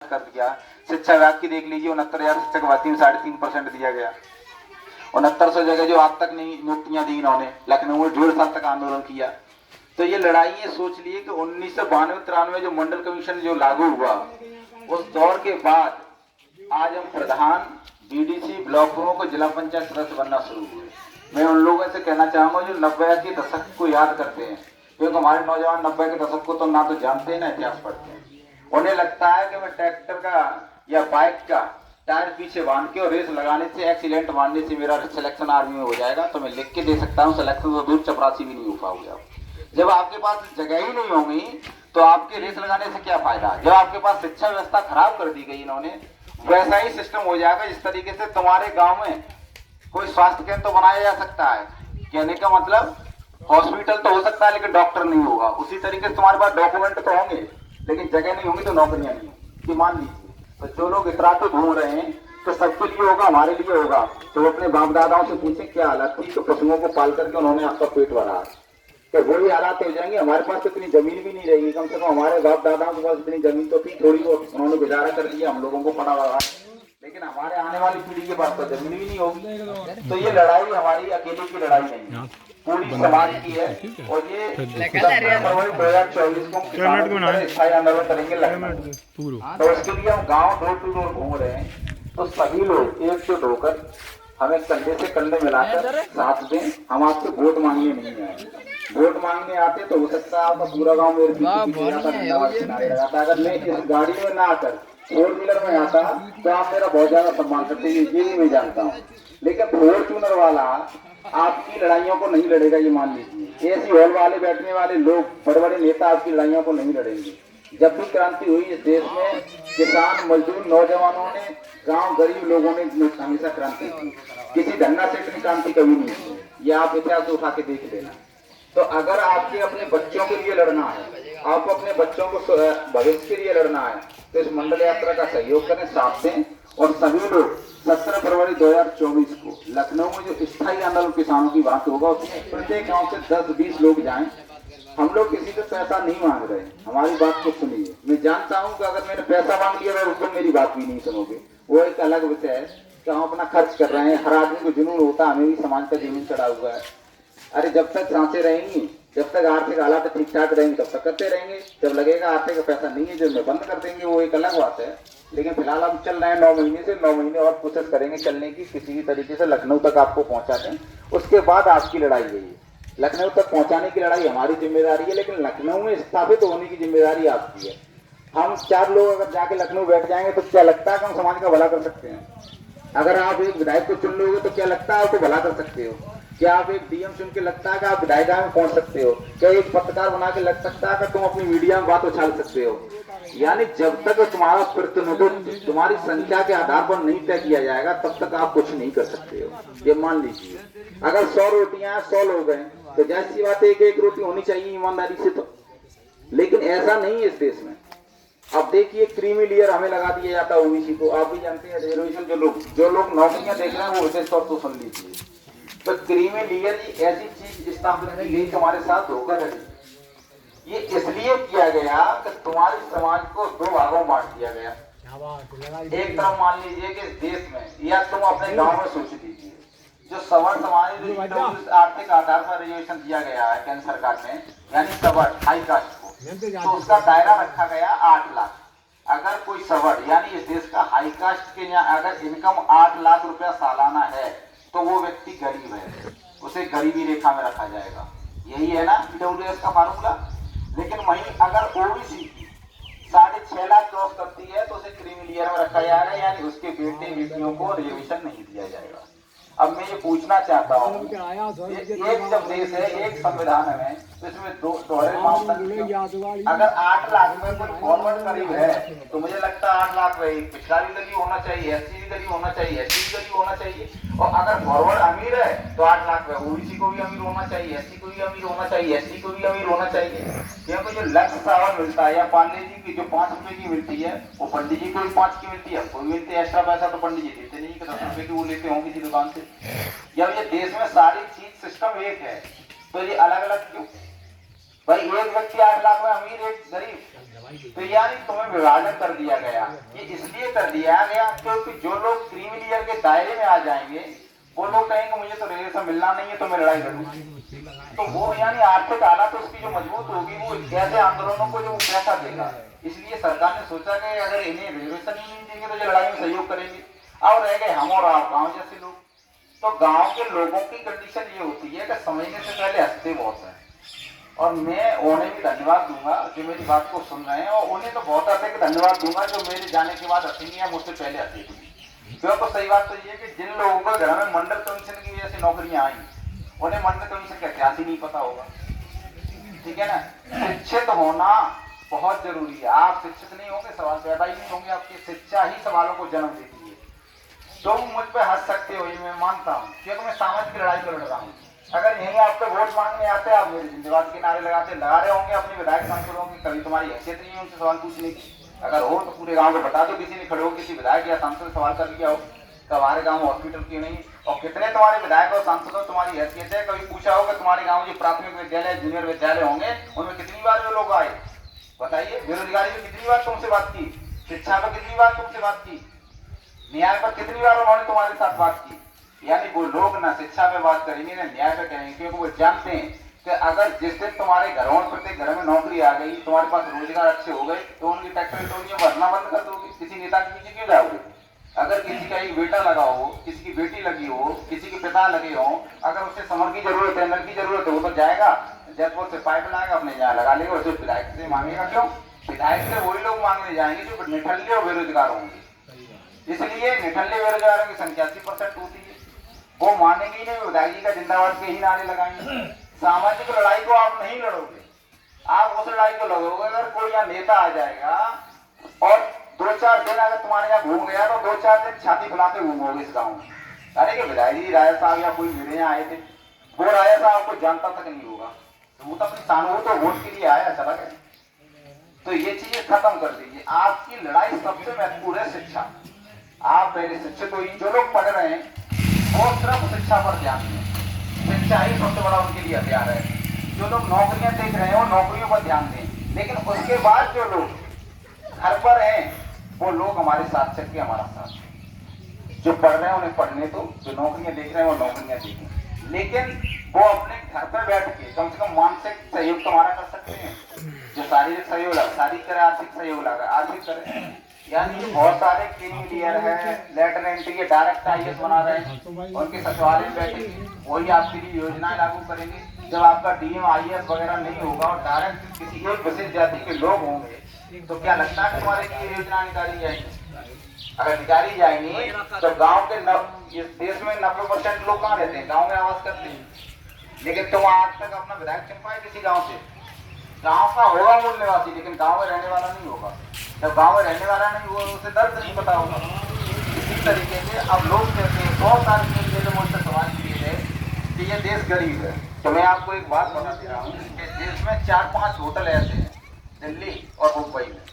कर दिया। शिक्षा विभाग की देख लीजिए, 69,000 शिक्षक भर्ती में 3.5% दिया गया। 6900 जगह जो आज तक नहीं नियुक्तियां दी इन्होंने। लखनऊ में 1.5 साल तक आंदोलन किया। तो ये लड़ाई ये सोच लिए कि 1992-93 जो मंडल कमीशन जो लागू हुआ, उस दौर के बाद आज हम प्रधान, बीडीसी, ब्लॉक प्रमुख को जिला पंचायत सदस्य बनना शुरू हुए। मैं उन लोगों से कहना चाहूंगा जो 90 के दशक को याद करते हैं, क्योंकि हमारे नौजवान 90 के दशक को तो ना तो जानते हैं ना इतिहास पढ़ते हैं। उन्हें लगता है कि मैं ट्रैक्टर का या बाइक का टायर पीछे बांध के और रेस लगाने से, एक्सीडेंट मारने से मेरा सिलेक्शन आर्मी में हो जाएगा, तो मैं लिख के दे सकता हूँ सिलेक्शन तो दूर चपरासी भी नहीं हो पाऊंगा। जब आपके पास जगह ही नहीं होगी तो आपके रेस लगाने से क्या फायदा। जब आपके पास शिक्षा व्यवस्था खराब कर दी गई इन्होंने, वैसा ही सिस्टम हो जाएगा जिस तरीके से तुम्हारे गांव में कोई स्वास्थ्य केंद्र तो बनाया जा सकता है, कहने का मतलब हॉस्पिटल तो हो सकता है लेकिन डॉक्टर नहीं होगा। उसी तरीके से तुम्हारे पास डॉक्यूमेंट तो होंगे लेकिन जगह नहीं होगी तो नौकरियां नहीं होंगी। मान लीजिए तो जो लोग इतना तो घूम रहे हैं तो सबके लिए होगा, हमारे लिए होगा। तो अपने बाप दादाओं से पूछे क्या हालत थी, तो पशुओं को पाल करके उन्होंने आपका पेट भरा, तो वही हालात हो जाएंगे। हमारे पास तो इतनी जमीन भी नहीं रहेगी, कम से कम हमारे बाप दादाओं के पास इतनी जमीन तो थी, थोड़ी बहुत उन्होंने गुजारा कर लिया, हम लोगों को पड़ा हुआ, लेकिन हमारे आने वाली पीढ़ी के पास तो जमीन भी नहीं होगी। तो ये लड़ाई हमारी अकेले की लड़ाई नहीं है, पूरी समाज की है। और ये फरवरी 2024 को स्थायी आंदोलन करेंगे लखनऊ। तो उसके लिए हम गांव डोर टू डोर घूम रहे हैं। तो सभी लोग एकजुट होकर हमें कंधे से कंधे मिलाकर साथ दें। हम आपसे वोट मांगने नहीं आए। वोट मांगने आते तो हो सकता है आपका पूरा गांव मेरे लगाता। अगर मैं इस गाड़ी में ना आकर 4 व्हीलर में आता तो आप मेरा बहुत ज्यादा सम्मान करते, ये भी मैं जानता हूँ। लेकिन 4 वाला आपकी लड़ाइयों को नहीं लड़ेगा, ये मान लीजिए। ऐसी हॉल वाले बैठने वाले लोग, बड़े बड़े नेता आपकी लड़ाइयों को नहीं लड़ेंगे। जब भी क्रांति हुई इस देश में, किसान, मजदूर, नौजवानों ने, गांव गरीब लोगों ने हमेशा क्रांति की। किसी धन्ना सेठ ने क्रांति कभी नहीं की। ये आप इतिहास उठा के देख लेना। तो अगर आपके अपने बच्चों के लिए लड़ना है, आपको अपने बच्चों को भविष्य के लिए लड़ना है, तो इस मंडल यात्रा का सहयोग करें, साथ दें। और सभी लोग 17 फरवरी 2024 को लखनऊ में जो स्थायी आंदोलन किसानों की बात होगा, उसमें प्रत्येक गांव से 10-20 लोग जाएं। हम लोग किसी से पैसा नहीं मांग रहे, हमारी बात को सुनिए। मैं जानता हूं कि अगर मैंने पैसा मांग लिया तो तुम मेरी बात भी नहीं सुनोगे, वो एक अलग विषय है कि हम अपना खर्च कर रहे हैं। हर आदमी को जुनून होता है, हमें भी समाज का जुनून चढ़ा हुआ है। अरे जब तक सांसें रहेंगी, जब तक आर्थिक हालात ठीक ठाक रहेंगे, तब तक करते रहेंगे। जब लगेगा आर्थिक पैसा नहीं है, जब में बंद कर देंगे, वो एक अलग बात है। लेकिन फिलहाल हम चल रहे हैं 9 महीने से, 9 महीने और कोशिश करेंगे चलने की, किसी भी तरीके से लखनऊ तक आपको पहुंचा दें। उसके बाद आपकी लड़ाई है, लखनऊ तक पहुंचाने की लड़ाई हमारी जिम्मेदारी है, लेकिन लखनऊ में स्थापित होने की जिम्मेदारी आपकी है। हम 4 लोग अगर जाके लखनऊ बैठ जाएंगे तो क्या लगता है कि हम समाज का भला कर सकते हैं? अगर आप एक विधायक को चुन लोगे तो क्या लगता है आपको भला कर सकते हो? क्या आप एक डीएम चुन के लगता है कि आप विधायिका में पहुंच सकते हो? क्या एक पत्रकार बना के लग सकता है कि तुम अपनी मीडिया में बात उछाल सकते हो? यानी जब तक तुम्हारा प्रतिनिधित्व तुम्हारी संख्या के आधार पर नहीं तय किया जाएगा, तब तक आप कुछ नहीं कर सकते हो। ये मान लीजिए अगर 100 रोटियां 100 लोग हैं तो जैसी बात है, एक रोटी होनी चाहिए ईमानदारी से। तो लेकिन ऐसा नहीं है इस देश में। अब देखिए क्रीमी लेयर हमें लगा दिया जाता है ओबीसी को। आप भी जानते हैं रिजर्वेशन, जो लोग नौकरियां देख रहे हैं वो विशेष तौर पर सुन लीजिए। तो क्रीमी लेयर ऐसी चीज स्थापित की गई हमारे साथ धोखा है। ये इसलिए किया गया कि तुम्हारे समाज को 2 भागों में बांट दिया गया। एक तरफ मान लीजिए कि देश में, या तुम अपने गांव में सोच लीजिए, जो सवर्ण समाज आर्थिक आधार पर रिजर्वेशन दिया गया है केंद्र सरकार ने, यानी सवर्ण हाई कास्ट को, तो उसका दायरा रखा गया 8 लाख। अगर कोई सवर्ण यानी इस देश का हाई कास्ट के अगर इनकम 8 लाख रुपया सालाना है तो वो व्यक्ति गरीब है, उसे गरीबी रेखा में रखा जाएगा। यही है ना ईडब्ल्यूएस का फार्मूला। लेकिन वहीं अगर ओबीसी 6.5 लाख क्रॉस करती है तो उसे क्रीमी लेयर में रखा जाएगा, यानी उसके बेटे बेटियों को रिजर्वेशन नहीं दिया जाएगा। अब मैं ये पूछना चाहता हूँ, एक जब देश है, एक संविधान है, तो इसमें दोहरे मापदंड। अगर 8 लाख में कोई फॉरवर्ड गरीब है तो मुझे लगता है 8 लाख में पिछड़ा भी गरीब होना चाहिए, एससी भी गरीब होना चाहिए, एसटी भी गरीब होना चाहिए। और अगर फॉरवर्ड अमीर है तो 8 लाख में ओबीसी को भी अमीर होना चाहिए, एससी को भी अमीर होना चाहिए, एसटी को भी अमीर होना चाहिए। क्योंकि जो लक्ष्य सावन मिलता है, या पांडे जी की जो 5 रुपए की मिलती है, वो पंडित जी को भी 5 की मिलती है, कोई मिलती है। एक्स्ट्रा पैसा तो पंडित जी देते नहीं, 10 रुपए की वो लेते होंगे किसी दुकान से। जब ये देश में सारी चीज सिस्टम एक है तो ये अलग अलग क्यों? भाई एक व्यक्ति 8 लाख में अमीर, एक गरीब, तो यानी तुम्हें विभाजन कर दिया गया। ये इसलिए कर दिया गया क्योंकि जो लोग क्रीमी लेयर के दायरे में आ जाएंगे वो लोग कहेंगे मुझे तो रिजर्वेशन मिलना नहीं है तो मैं लड़ाई लड़ूंगी, तो वो यानी आर्थिक हालत उसकी जो मजबूत होगी वो ऐसे आंदोलनों को जो पैसा देगा। इसलिए सरकार ने सोचा कि अगर इन्हें रिजर्वेशन ही नहीं देंगे तो ये लड़ाई में सहयोग करेंगे। और रह गए हम और आप गाँव जैसे लोग, तो गाँव के लोगों की कंडीशन ये होती है कि समझने से पहले हंसते बहुत है। और मैं उन्हें भी धन्यवाद दूंगा जो मेरी बात को सुन रहे हैं, और उन्हें तो बहुत अधिक धन्यवाद दूंगा जो मेरे जाने के बाद हंसेंगे या मुझसे पहले हंसेंगे। क्योंकि सही बात तो ये है कि जिन लोगों को घर में मंडल कमीशन की वजह से नौकरियां आई उन्हें मंडल कमीशन का इतिहास ही नहीं पता होगा। ठीक है ना, शिक्षित होना बहुत जरूरी है। आप शिक्षित नहीं होंगे सवाल पैदा ही नहीं होंगे, आपकी शिक्षा ही सवालों को जन्म देती है। तो मुझ पर हंस सकते हो ये मैं मानता हूँ, क्योंकि मैं सामाजिक लड़ाई लड़ रहा हूँ। अगर यहीं आप पे वोट मांगने आते आप मेरे जिंदाबाद के नारे लगा रहे होंगे अपने विधायक सांसदों की, कभी तुम्हारी हैसियत नहीं है उनसे सवाल पूछने की। अगर हो तो पूरे गांव को बता दो, किसी ने खड़े हो किसी विधायक या सांसद से सवाल कर लिया हो कि हमारे गांव में हॉस्पिटल क्यों नहीं, और कितने तुम्हारे विधायक और सांसदों तुम्हारी हैसियत है। कभी पूछा होगा तुम्हारे गाँव जो प्राथमिक विद्यालय जूनियर विद्यालय होंगे उनमें कितनी बार वो लोग आए, बताइए। बेरोजगारी में कितनी बार तुमसे बात की, शिक्षा पर कितनी बार तुमसे बात की, न्याय पर कितनी बार उन्होंने तुम्हारे साथ बात की। यानी वो लोग ना शिक्षा पे बात करेंगे ना न्याय पे करेंगे, क्योंकि वो जानते हैं कि अगर जिस दिन तुम्हारे घरों प्रत्येक घर में नौकरी आ गई, तुम्हारे पास रोजगार अच्छे हो गए, तो उनकी टैक्स टोलियां भरना बंद कर दोगे। किसी नेता के पीछे क्यों जाओगे? अगर किसी का एक बेटा लगा हो, किसी की बेटी लगी हो, किसी के पिता लगे हो, अगर उसे समर की जरूरत है, नल की जरूरत है, वो तो जाएगा जयपुर से पाइप लाएगा अपने यहाँ लगा लेगा, उसे विधायक से मांगेगा। क्यों? विधायक से वही लोग मांगने जाएंगे जो निठल्ले और बेरोजगार होंगे। इसलिए निठल्ले बेरोजगारों की संख्या 80% होती है। वो मानेंगे नहीं, विधायक जी का जिंदाबाद के ही नारे लगाएंगे। सामाजिक लड़ाई को आप नहीं लड़ोगे, आप उस लड़ाई को लड़ोगे अगर कोई यहाँ नेता आ जाएगा और 2-4 दिन अगर तुम्हारे यहाँ घूम गया तो 2-4 दिन छाती फैलाते घूमोगे इस गाँव में। अरे कि विधायक जी राजा साहब या कोई मेरे यहाँ आए थे, वो राजा साहब आपको जानता तक नहीं होगा, तो वो तो अपनी सानू तो वोट के लिए आया, चला गया। तो ये चीजें खत्म कर दीजिए। आपकी लड़ाई सबसे महत्वपूर्ण है शिक्षा। आप पहले शिक्षित हो, जो लोग पढ़ रहे हैं वो सिर्फ शिक्षा पर ध्यान दें, शिक्षा ही सबसे बड़ा उनके लिए हथियार है। जो लोग नौकरियां देख रहे हैं वो नौकरियों पर ध्यान दें, लेकिन उसके बाद जो लोग घर पर हैं वो लोग हमारे साथ चल के हमारा साथ, जो पढ़ रहे हैं उन्हें पढ़ने दो, जो नौकरियां देख रहे हैं वो नौकरियां देखें, लेकिन वो अपने घर पर बैठ के कम से कम मानसिक सहयोग तो हमारा कर सकते हैं। जो शारीरिक सहयोग लगा शारीरिक करे, आर्थिक सहयोग लगा आर्थिक करे। यानी बहुत सारे क्रीमिलियर है, लेटरेंट ये डायरेक्ट IAS बना रहे हैं, उनके सचिवालय में बैठेंगे, वही आपके लिए योजनाएं लागू करेंगे। जब आपका DM IAS वगैरह नहीं होगा और डायरेक्ट किसी एक विशेष जाति के लोग होंगे, तो क्या लगता है तुम्हारे लिए योजना निकाली जाएगी? अगर निकाली जाएंगी तो गाँव के इस देश में 90% लोग कहाँ रहते हैं? गाँव में आवास करते हैं। लेकिन तुम आज तक अपना विधायक चुन पाए किसी गाँव से? गाँव का होगा मूल निवासी, लेकिन गाँव में रहने वाला नहीं होगा। जब गाँव में रहने वाला नहीं हुआ उसे दर्द नहीं पता होगा। इसी तरीके से अब लोग कहते हैं, बहुत सारे लोग मुझसे सवाल किए थे कि ये देश गरीब है, तो मैं आपको एक बात बता दे रहा हूँ कि देश में 4-5 होटल ऐसे हैं दिल्ली और मुंबई में,